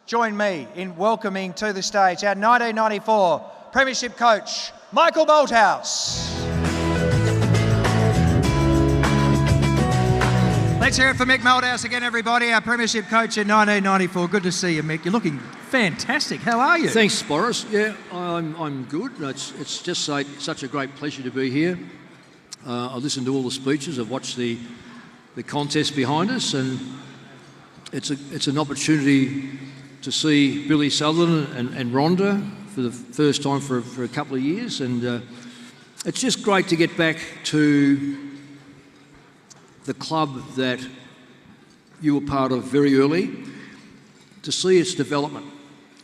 join me in welcoming to the stage our 1994 premiership coach, Mick Malthouse. Let's hear it for Mick Malthouse again, everybody, our premiership coach in 1994. Good to see you, Mick. You're looking fantastic. How are you? Thanks, Boris. Yeah, I'm good. It's just such a great pleasure to be here. I've listened to all the speeches. I've watched the contest behind us, and it's an opportunity to see Billy Sutherland and Rhonda for the first time for a couple of years, and it's just great to get back to the club that you were part of very early, to see its development.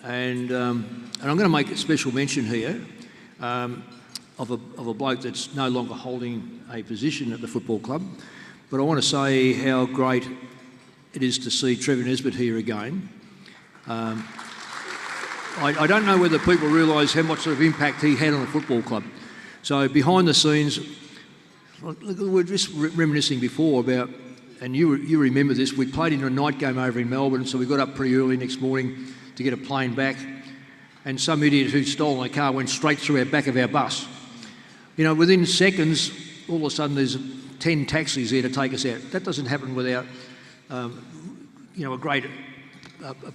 And I'm going to make a special mention here of a bloke that's no longer holding a position at the football club, but I want to say how great it is to see Trevor Nesbitt here again. I don't know whether people realise how much sort of impact he had on the football club. So behind the scenes, we were just reminiscing before about, and you remember this, we played in a night game over in Melbourne, so we got up pretty early next morning to get a plane back, and some idiot who'd stolen a car went straight through our back of our bus. You know, within seconds, all of a sudden there's 10 taxis there to take us out. That doesn't happen without, a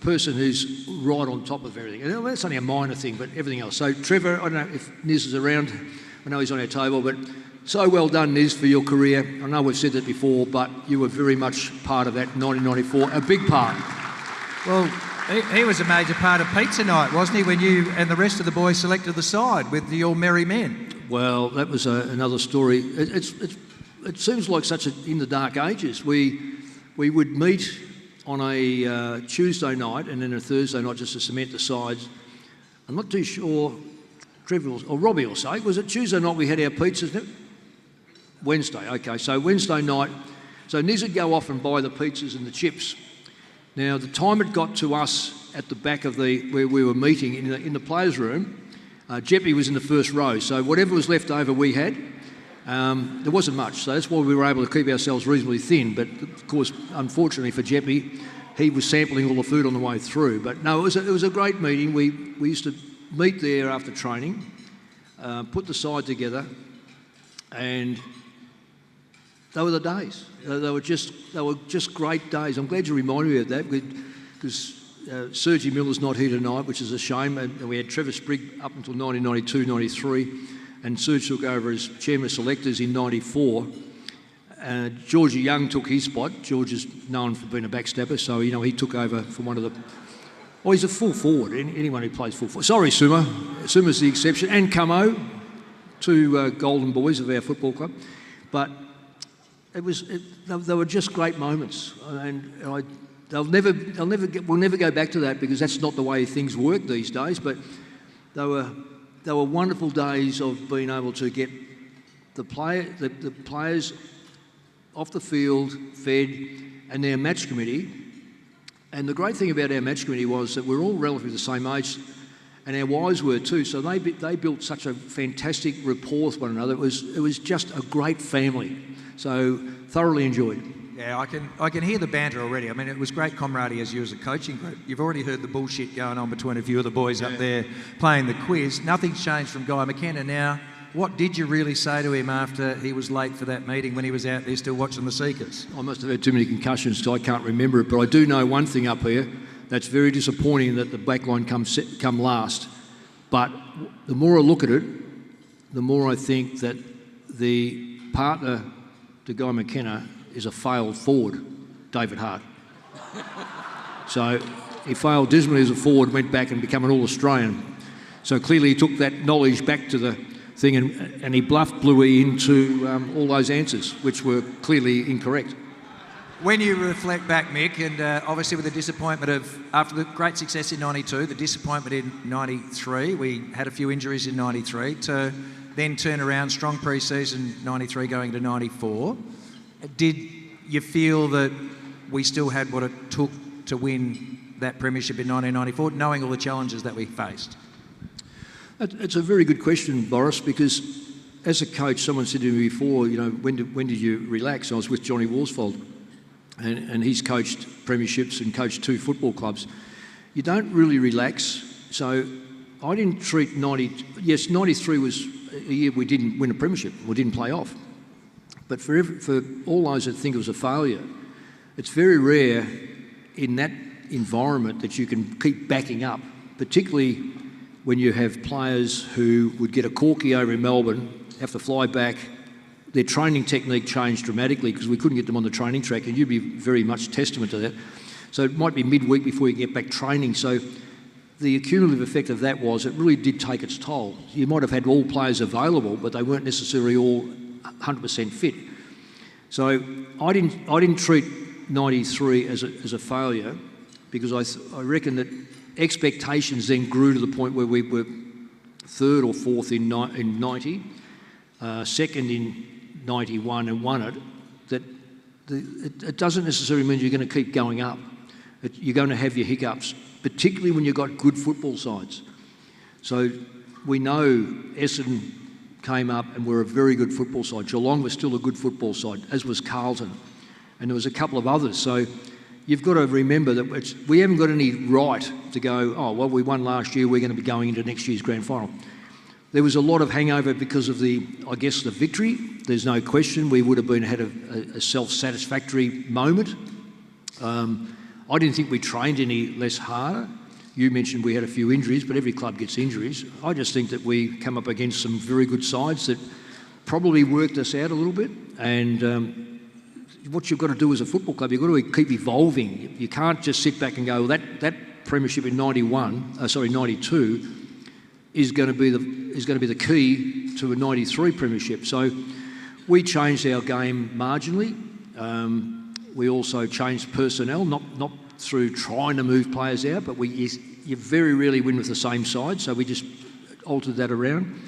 person who's right on top of everything. And that's only a minor thing, but everything else. So Trevor, I don't know if Niz is around, I know he's on our table, but so well done, Niz, for your career. I know we've said that before, but you were very much part of that 1994, a big part. Well, he was a major part of pizza night, wasn't he, when you and the rest of the boys selected the side with your merry men? Well, that was another story. It seems like in the dark ages. We would meet on a Tuesday night and then a Thursday night just to cement the sides. I'm not too sure, Trevor or Robbie will say, was it Tuesday night we had our pizzas? Wednesday, okay, so Wednesday night, so Niz would go off and buy the pizzas and the chips. Now, the time it got to us at the back of where we were meeting in the players' room, Jeppy was in the first row, so whatever was left over we had. There wasn't much, so that's why we were able to keep ourselves reasonably thin, but of course, unfortunately for Jeppy, he was sampling all the food on the way through. But no, it was a great meeting. We used to meet there after training, put the side together, and they were the days. They were just great days. I'm glad you reminded me of that, because Sergi Miller's not here tonight, which is a shame. And we had Trevor Sprigg up until 1992-93, and Serge took over as chairman of selectors in '94. Georgie Young took his spot. George is known for being a backstabber, so he took over from one of the. Oh, he's a full forward. Anyone who plays full forward. Sorry, Suma. Suma's the exception, and Camo, two golden boys of our football club, but. They were just great moments, and we'll never go back to that, because that's not the way things work these days. But they were wonderful days of being able to get the players off the field, fed, and their match committee. And the great thing about our match committee was that we're all relatively the same age, and our wives were too. So they built such a fantastic rapport with one another. It was just a great family. So thoroughly enjoyed. Yeah, I can hear the banter already. I mean, it was great camaraderie as you as a coaching group. You've already heard the bullshit going on between a few of the boys up there playing the quiz. Nothing's changed from Guy McKenna now. What did you really say to him after he was late for that meeting when he was out there still watching the Seekers? I must have had too many concussions, so I can't remember it. But I do know one thing up here. That's very disappointing that the back line come last. But the more I look at it, the more I think that the partner to Guy McKenna is a failed forward, David Hart. So he failed dismally as a forward, went back and became an All-Australian. So clearly he took that knowledge back to the thing, and he bluffed Bluey into all those answers, which were clearly incorrect. When you reflect back, Mick, and obviously with the disappointment of, after the great success in '92, the disappointment in '93, we had a few injuries in '93, to then turn around, strong pre-season '93 going to '94. Did you feel that we still had what it took to win that premiership in 1994, knowing all the challenges that we faced? It's a very good question, Boris, because as a coach, someone said to me before, when did you relax? I was with Johnny Worsfold, and he's coached premierships and coached 2 football clubs. you don't really relax. So I didn't treat 93 was a year we didn't win a premiership, we didn't play off. But for all those that think it was a failure, it's very rare in that environment that you can keep backing up, particularly when you have players who would get a corky over in Melbourne, have to fly back. Their training technique changed dramatically because we couldn't get them on the training track, and you'd be very much testament to that. So it might be midweek before you get back training. So the cumulative effect of that was it really did take its toll. You might have had all players available, but they weren't necessarily all 100% fit. So I didn't treat 93 as a failure, because I reckon that expectations then grew to the point where we were third or fourth in 90, second in 91 and won it. That it doesn't necessarily mean you're going to keep going up. You're going to have your hiccups, particularly when you've got good football sides. So we know Essendon came up and were a very good football side. Geelong was still a good football side, as was Carlton. And there was a couple of others. So you've got to remember that we haven't got any right to go, oh, well, we won last year, we're going to be going into next year's grand final. There was a lot of hangover because of the victory. There's no question we would have had a self-satisfactory moment. I didn't think we trained any less harder. You mentioned we had a few injuries, but every club gets injuries. I just think that we come up against some very good sides that probably worked us out a little bit. And what you've got to do as a football club, you've got to keep evolving. You can't just sit back and go, well, that premiership in 92 is going to be the key to a 93 premiership. So we changed our game marginally. We also changed personnel, not through trying to move players out, but you very rarely win with the same side, so we just altered that around.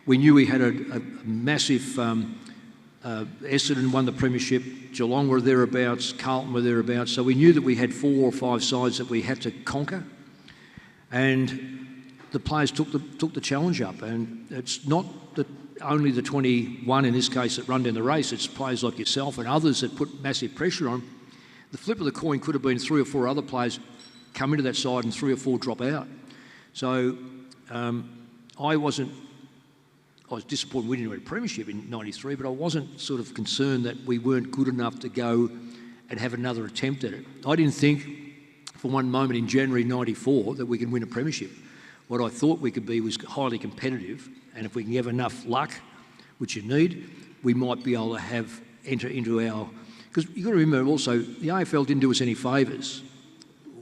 We knew we had a massive Essendon won the premiership, Geelong were thereabouts, Carlton were thereabouts, so we knew that we had 4 or 5 sides that we had to conquer, and the players took the challenge up. And it's not that only the 21 in this case that run down the race, it's players like yourself and others that put massive pressure on. The flip of the coin could have been 3 or 4 other players come into that side and 3 or 4 drop out. So I was disappointed we didn't win a premiership in 93, but I wasn't sort of concerned that we weren't good enough to go and have another attempt at it. I didn't think for one moment in January 94 that we could win a premiership. What I thought we could be was highly competitive, and if we can have enough luck, which you need, we might be able to enter into our... Because you've got to remember also, the AFL didn't do us any favours.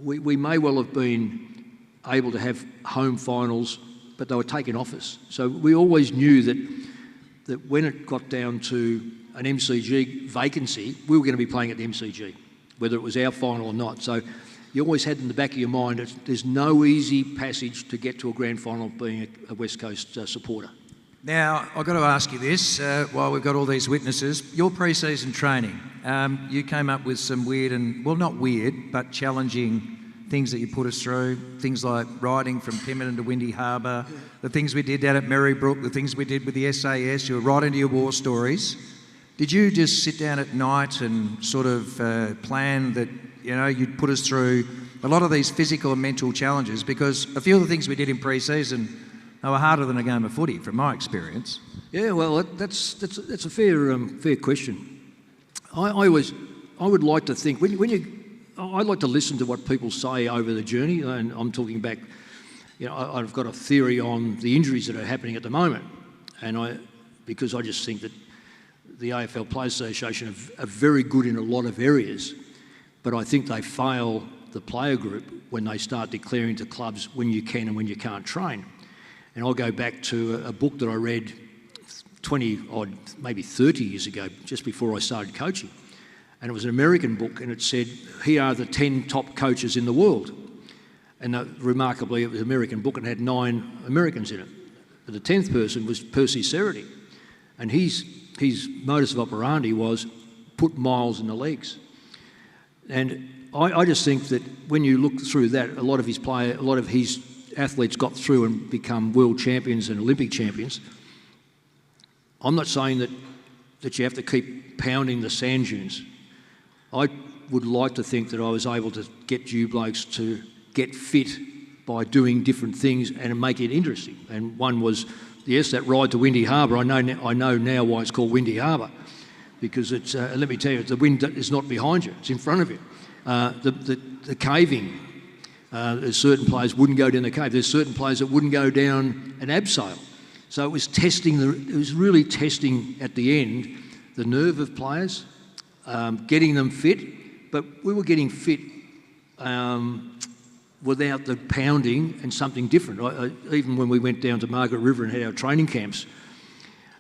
We may well have been able to have home finals, but they were taken off us. So we always knew that when it got down to an MCG vacancy, we were going to be playing at the MCG, whether it was our final or not. So you always had in the back of your mind, there's no easy passage to get to a grand final being a West Coast supporter. Now, I've got to ask you this, while we've got all these witnesses. Your pre-season training, you came up with some weird and, well, not weird, but challenging things that you put us through, things like riding from Pemberton to Windy Harbour, the things we did down at Marybrook, the things we did with the SAS, you were right into your war stories. Did you just sit down at night and sort of plan that, you'd put us through a lot of these physical and mental challenges? Because a few of the things we did in pre-season, they were harder than a game of footy, from my experience. Yeah, well, that's a fair question. I would like to think I like to listen to what people say over the journey, and I'm talking back. I've got a theory on the injuries that are happening at the moment, because I just think that the AFL Players Association are very good in a lot of areas, but I think they fail the player group when they start declaring to clubs when you can and when you can't train. And I'll go back to a book that I read 20 odd, maybe 30 years ago, just before I started coaching. And it was an American book, and it said, here are the 10 top coaches in the world. And remarkably, it was an American book and had 9 Americans in it. But the 10th person was Percy Cerutty. And his modus of operandi was put miles in the legs. And I just think that when you look through that, a lot of his athletes got through and become world champions and Olympic champions. I'm not saying that you have to keep pounding the sand dunes. I would like to think that I was able to get you blokes to get fit by doing different things and make it interesting. And one was, yes, that ride to Windy Harbour. I know now why it's called Windy Harbour, because it's, let me tell you, the wind is not behind you, it's in front of you. The caving, there's certain players wouldn't go down the cave. There's certain players that wouldn't go down an abseil. So it was really testing at the end the nerve of players, getting them fit, but we were getting fit without the pounding and something different. Even when we went down to Margaret River and had our training camps,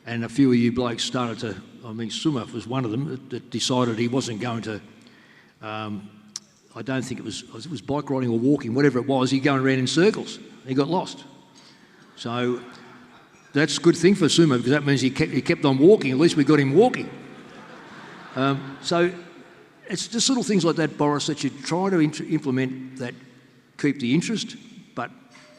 and a few of you blokes started to, Summer was one of them that decided he wasn't going to, I don't think it was bike riding or walking, whatever it was, he'd going around in circles. He got lost. So that's a good thing for Sumo, because that means he kept on walking. At least we got him walking. So it's just little things like that, Boris, that you try to implement that keep the interest, but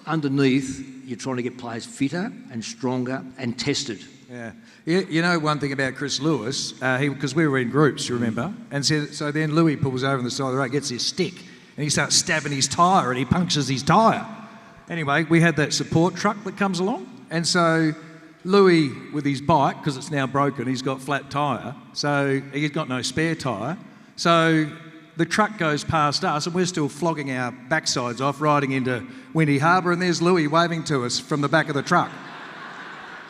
underneath you're trying to get players fitter and stronger and tested. Yeah. You know one thing about Chris Lewis, because we were in groups, you remember, and so then Louis pulls over on the side of the road, gets his stick, and he starts stabbing his tyre and he punctures his tyre. Anyway, we had that support truck that comes along, and so Louis, with his bike, because it's now broken, he's got flat tyre, so he's got no spare tyre, so the truck goes past us and we're still flogging our backsides off riding into Windy Harbour, and there's Louis waving to us from the back of the truck.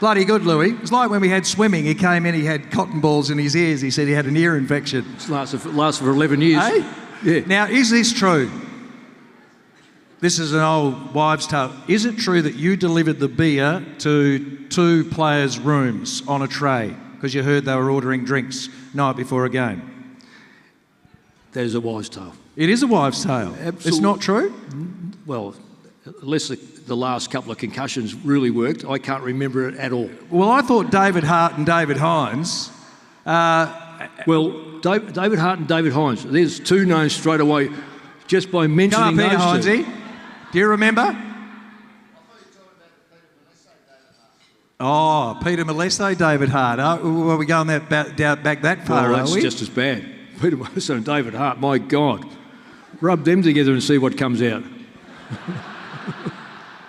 Bloody good, Louis. It was like when we had swimming, he came in, he had cotton balls in his ears, he said he had an ear infection. It's lasted for 11 years. Hey? Yeah. Now, is this true? This is an old wives' tale. Is it true that you delivered the beer to 2 players' rooms on a tray because you heard they were ordering drinks night before a game? That is a wives' tale. It is a wives' tale. Absolutely. It's not true? Well, unless the last couple of concussions really worked, I can't remember it at all. Well, I thought David Hart and David Hines... David Hart and David Hines, there's 2 names straight away just by mentioning those two. Come up here, Hinesy. Do you remember? Oh, Peter Moleste, David Hart. Oh, are we going back that far, that's are we? Just as bad. Peter Moleste and David Hart, my God. Rub them together and see what comes out.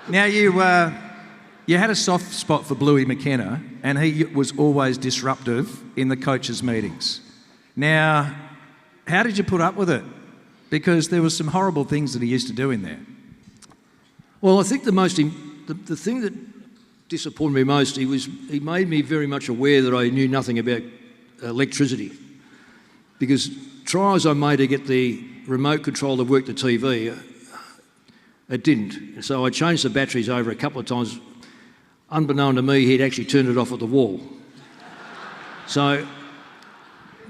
Now, you had a soft spot for Bluey McKenna, and he was always disruptive in the coaches' meetings. Now, how did you put up with it? Because there were some horrible things that he used to do in there. Well, I think the thing that disappointed me most, he made me very much aware that I knew nothing about electricity. Because tries I made to get the remote control to work the TV, it didn't. So I changed the batteries over a couple of times. Unbeknown to me, he'd actually turned it off at the wall. So,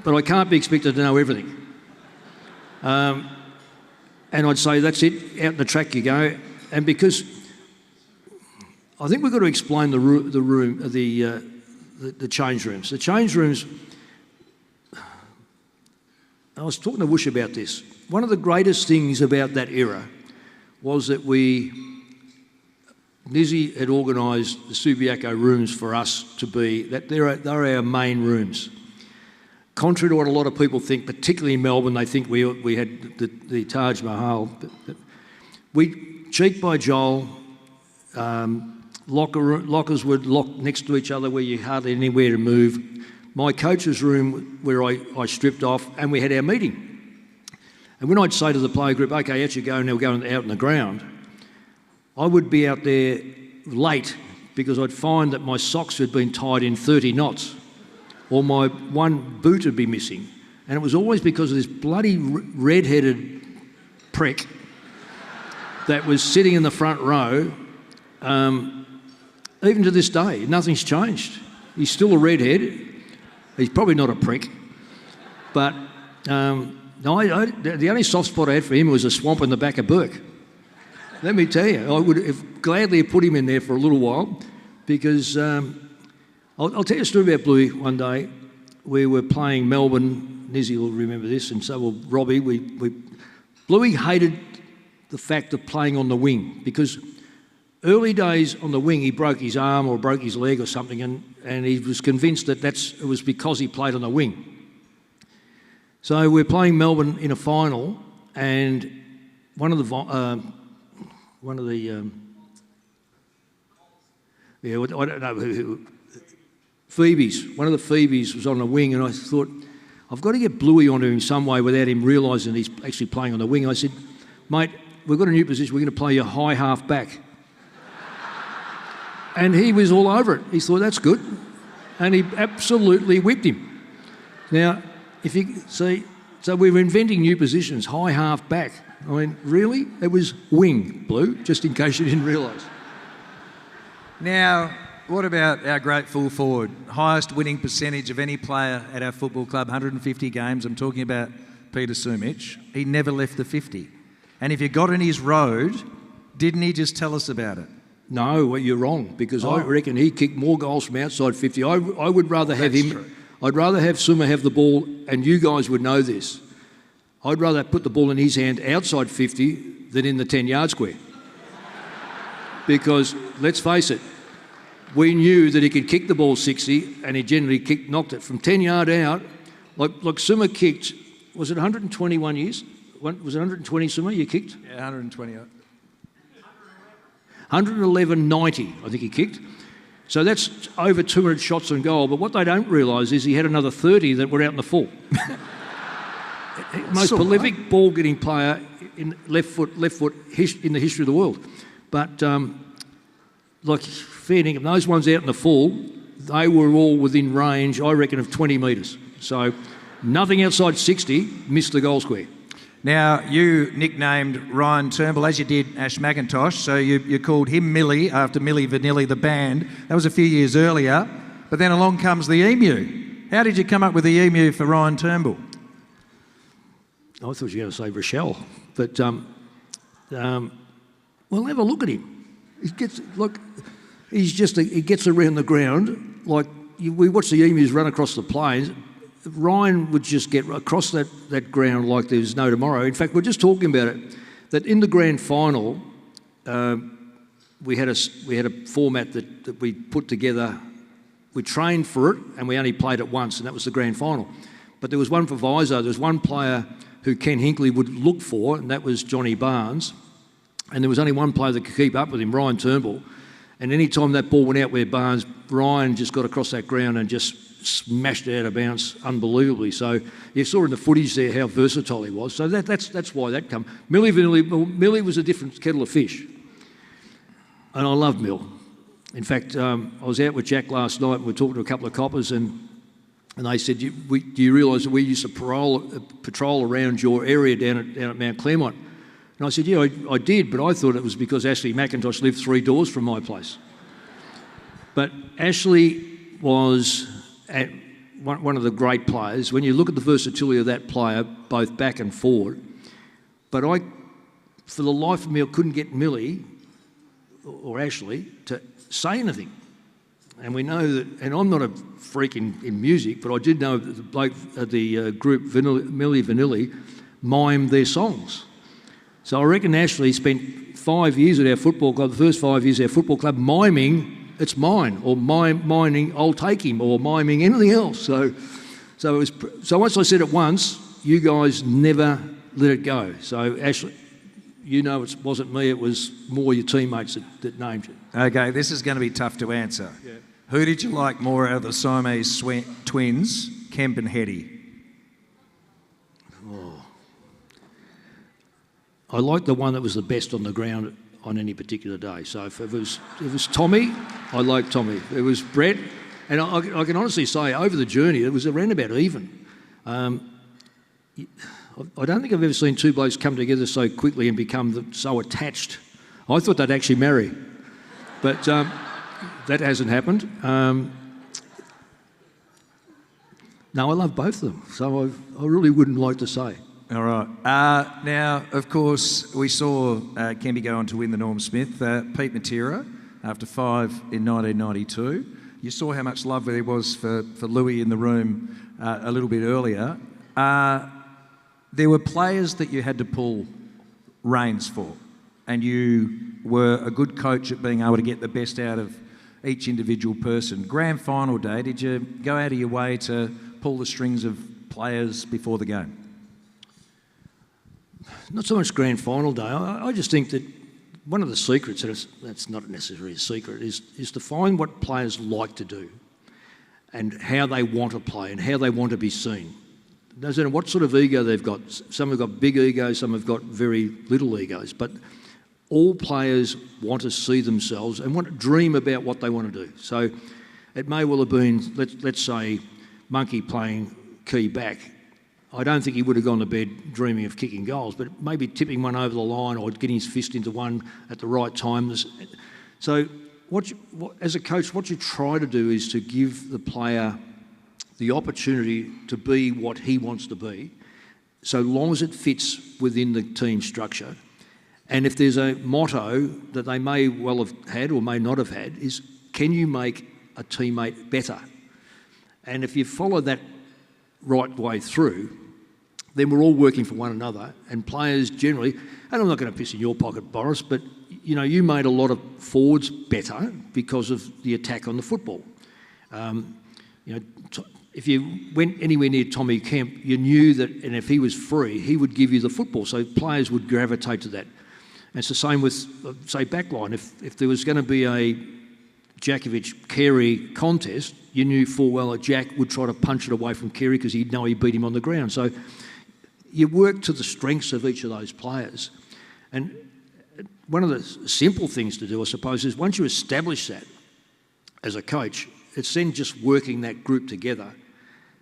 but I can't be expected to know everything. And I'd say, that's it, out the track you go. And because I think we've got to explain the change rooms. The change rooms, I was talking to Woosh about this. One of the greatest things about that era was that Nizzy had organised the Subiaco rooms for us to be, that they're our main rooms. Contrary to what a lot of people think, particularly in Melbourne, they think we had the Taj Mahal. We, cheek by jowl, lockers were locked next to each other where you hardly had anywhere to move. My coach's room where I stripped off, and we had our meeting. And when I'd say to the player group, okay, out you go, and they'll go out in the ground, I would be out there late because I'd find that my socks had been tied in 30 knots or my one boot would be missing. And it was always because of this bloody red-headed prick that was sitting in the front row. Even to this day, nothing's changed. He's still a redhead. He's probably not a prick. But the only soft spot I had for him was a swamp in the back of Burke. Let me tell you, I would have gladly put him in there for a little while because I'll tell you a story about Bluey. One day we were playing Melbourne. Nizzy will remember this, and so will Robbie. Bluey hated the fact of playing on the wing because early days on the wing he broke his arm or broke his leg or something, and he was convinced that it was because he played on the wing. So we're playing Melbourne in a final, and one of the yeah, I don't know who. Phoebes. One of the Phoebes was on the wing, and I thought, I've got to get Bluey onto him some way without him realising he's actually playing on the wing. I said, mate, we've got a new position. We're going to play you high half back. And he was all over it. He thought, that's good. And he absolutely whipped him. Now, if you see, so we were inventing new positions, high half back. I mean, really? It was wing, Blue, just in case you didn't realise. Now, what about our great full forward? Highest winning percentage of any player at our football club, 150 games. I'm talking about Peter Sumich. He never left the 50. And if you got in his road, didn't he just tell us about it? No, well, you're wrong, because I reckon he kicked more goals from outside 50. I would rather have him. True. I'd rather have Summer have the ball, and you guys would know this. I'd rather put the ball in his hand outside 50 than in the 10-yard square. Because, let's face it, we knew that he could kick the ball 60, and he generally knocked it from 10-yard out. Like Summer kicked, was it 121 years? Was it 120, Summer, you kicked? Yeah, 120. 111.90, I think he kicked. So that's over 200 shots on goal. But what they don't realise is he had another 30 that were out in the full. Most prolific ball-getting player in left foot in the history of the world. But like fair dinkum, those ones out in the full, they were all within range, I reckon, of 20 metres. So nothing outside 60 missed the goal square. Now, you nicknamed Ryan Turnbull, as you did Ash McIntosh, so you called him Millie after Milli Vanilli, the band. That was a few years earlier, but then along comes the Emu. How did you come up with the Emu for Ryan Turnbull? I thought you were going to say Rochelle, but well, have a look at him. He gets around the ground like we watch the Emus run across the plains. Ryan would just get across that ground like there's no tomorrow. In fact, we're just talking about it, that in the grand final, we had a format that we put together. We trained for it, and we only played it once, and that was the grand final. But there was one proviso. There was one player who Ken Hinkley would look for, and that was Johnny Barnes. And there was only one player that could keep up with him, Ryan Turnbull. And any time that ball went out where Barnes, Ryan just got across that ground and just smashed it out of bounds unbelievably. So you saw in the footage there how versatile he was. So that's why that come. Millie was a different kettle of fish. And I love Mill. In fact, I was out with Jack last night and we were talking to a couple of coppers and they said, do you realise that we used to patrol around your area down at Mount Claremont? And I said, yeah, I did, but I thought it was because Ashley McIntosh lived 3 doors from my place. But Ashley was one of the great players. When you look at the versatility of that player, both back and forward, but for the life of me, I couldn't get Millie or Ashley to say anything. And we know that, and I'm not a freak in music, but I did know that the bloke at the group Milli Vanilli mimed their songs. So I reckon Ashley spent 5 years at our football club, the first 5 years at our football club, miming "It's Mine" or miming "I'll Take Him" or miming anything else. So once I said it once, you guys never let it go. So Ashley, you know it wasn't me, it was more your teammates that named you. Okay, this is going to be tough to answer. Yeah. Who did you like more out of the Siamese twins, Kemp and Hetty? I liked the one that was the best on the ground on any particular day. So if it was Tommy, I liked Tommy. It was Brett, and I can honestly say over the journey it was around about even. I don't think I've ever seen 2 blokes come together so quickly and become so attached. I thought they'd actually marry, but that hasn't happened. No, I love both of them, so I really wouldn't like to say. All right. Now, of course, we saw Kemby go on to win the Norm Smith. Pete Matera, after 5 in 1992. You saw how much love there was for Louis in the room a little bit earlier. There were players that you had to pull reins for, and you were a good coach at being able to get the best out of each individual person. Grand final day, did you go out of your way to pull the strings of players before the game? not so much grand final day. I just think that one of the secrets, and that's not necessarily a secret, is to find what players like to do and how they want to play and how they want to be seen. No matter what sort of ego they've got. Some have got big egos, some have got very little egos, but all players want to see themselves and want to dream about what they want to do. So it may well have been, let's say, Monkey playing key back. I don't think he would have gone to bed dreaming of kicking goals, but maybe tipping one over the line or getting his fist into one at the right time. So as a coach, what you try to do is to give the player the opportunity to be what he wants to be, so long as it fits within the team structure. And if there's a motto that they may well have had or may not have had, is can you make a teammate better? And if you follow that right way through, then we're all working for one another, and players generally, and I'm not going to piss in your pocket, Boris, but you made a lot of forwards better because of the attack on the football. If you went anywhere near Tommy Kemp, you knew that, and if he was free, he would give you the football, so players would gravitate to that. And it's the same with, say, backline. If there was going to be a Jakovic-Carey contest, you knew full well that Jack would try to punch it away from Carey because he'd know he beat him on the ground. So you work to the strengths of each of those players. And one of the simple things to do, I suppose, is once you establish that as a coach, it's then just working that group together.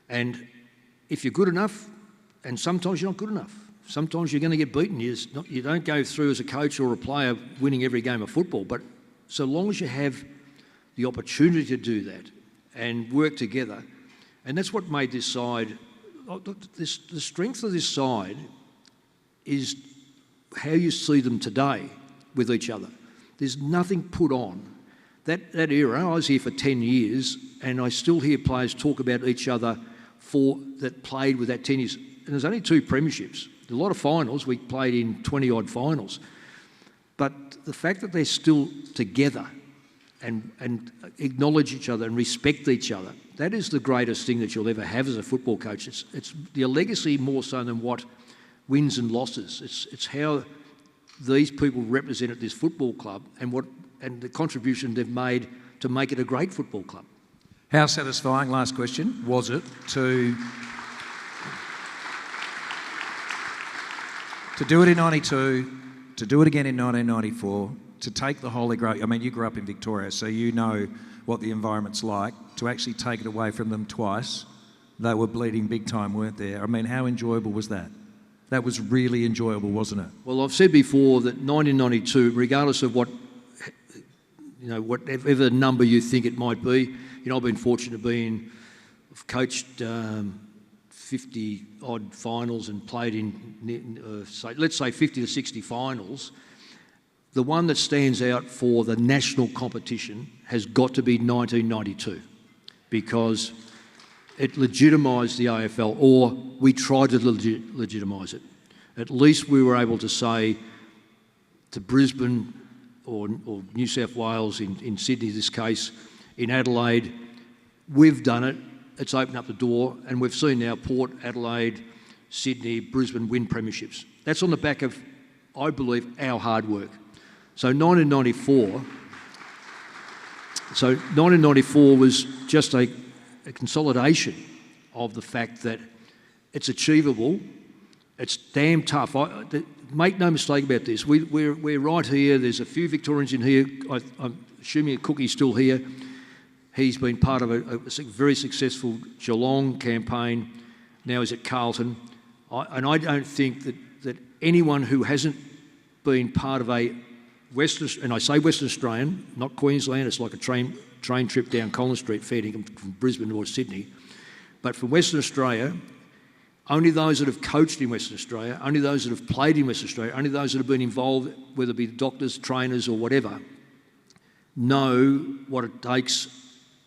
And if you're good enough, and sometimes you're not good enough, sometimes you're going to get beaten. You don't go through as a coach or a player winning every game of football, but so long as you have the opportunity to do that and work together, and that's what made this side, the strength of this side is how you see them today with each other. There's nothing put on. That era, I was here for 10 years, and I still hear players talk about each other that played with that 10 years. And there's only 2 premierships. A lot of finals, we played in 20-odd finals. But the fact that they're still together and acknowledge each other and respect each other, that is the greatest thing that you'll ever have as a football coach. It's your legacy more so than what wins and losses. It's how these people represented this football club and the contribution they've made to make it a great football club. How satisfying, last question, was it to do it in 92, to do it again in 1994, to take the Holy Grail? I mean, you grew up in Victoria, so you know what the environment's like. To actually take it away from them twice, they were bleeding big time, weren't they? I mean, how enjoyable was that? That was really enjoyable, wasn't it? Well, I've said before that 1992, regardless of whatever number you think it might be, I've been fortunate to I've coached 50 odd finals and played in, let's say 50 to 60 finals. The one that stands out for the national competition has got to be 1992, because it legitimised the AFL, or we tried to legitimise it. At least we were able to say to Brisbane or New South Wales, in Sydney in this case, in Adelaide, we've done it, it's opened up the door, and we've seen now Port, Adelaide, Sydney, Brisbane win premierships. That's on the back of, I believe, our hard work. So 1994 was just a consolidation of the fact that it's achievable, it's damn tough. Make no mistake about this. We're right here. There's a few Victorians in here. I'm assuming Cookie's still here. He's been part of a very successful Geelong campaign. Now he's at Carlton. I don't think that anyone who hasn't been part of a Western, and I say Western Australian, not Queensland, it's like a train trip down Collins Street, feeding from Brisbane or Sydney. But from Western Australia, only those that have coached in Western Australia, only those that have played in Western Australia, only those that have been involved, whether it be doctors, trainers or whatever, know what it takes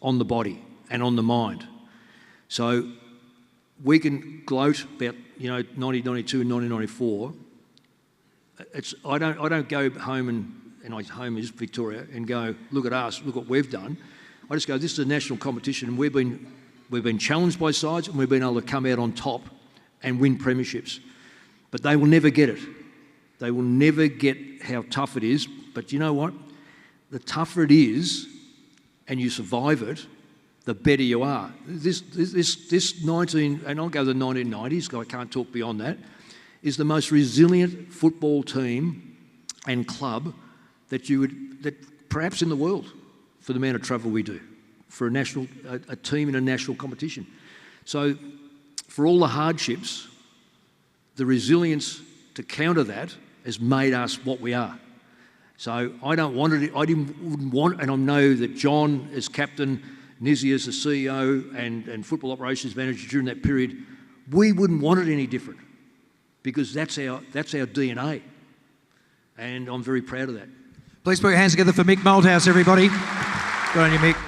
on the body and on the mind. So we can gloat about 1992 and 1994. I don't go home and home is Victoria, and go, look at us, look what we've done. I just go, this is a national competition, and we've been challenged by sides, and we've been able to come out on top and win premierships. But they will never get it. They will never get how tough it is. But you know what? The tougher it is, and you survive it, the better you are. This 19, and I'll go to the 1990s, because I can't talk beyond that, is the most resilient football team and club that perhaps in the world, for the amount of travel we do, for a team in a national competition. So for all the hardships, the resilience to counter that has made us what we are. So I don't want it. Wouldn't want, and I know that John as captain, Nizzy as the CEO and football operations manager during that period, we wouldn't want it any different, because that's our DNA, and I'm very proud of that. Please put your hands together for Mick Malthouse, everybody. Good on you, Mick.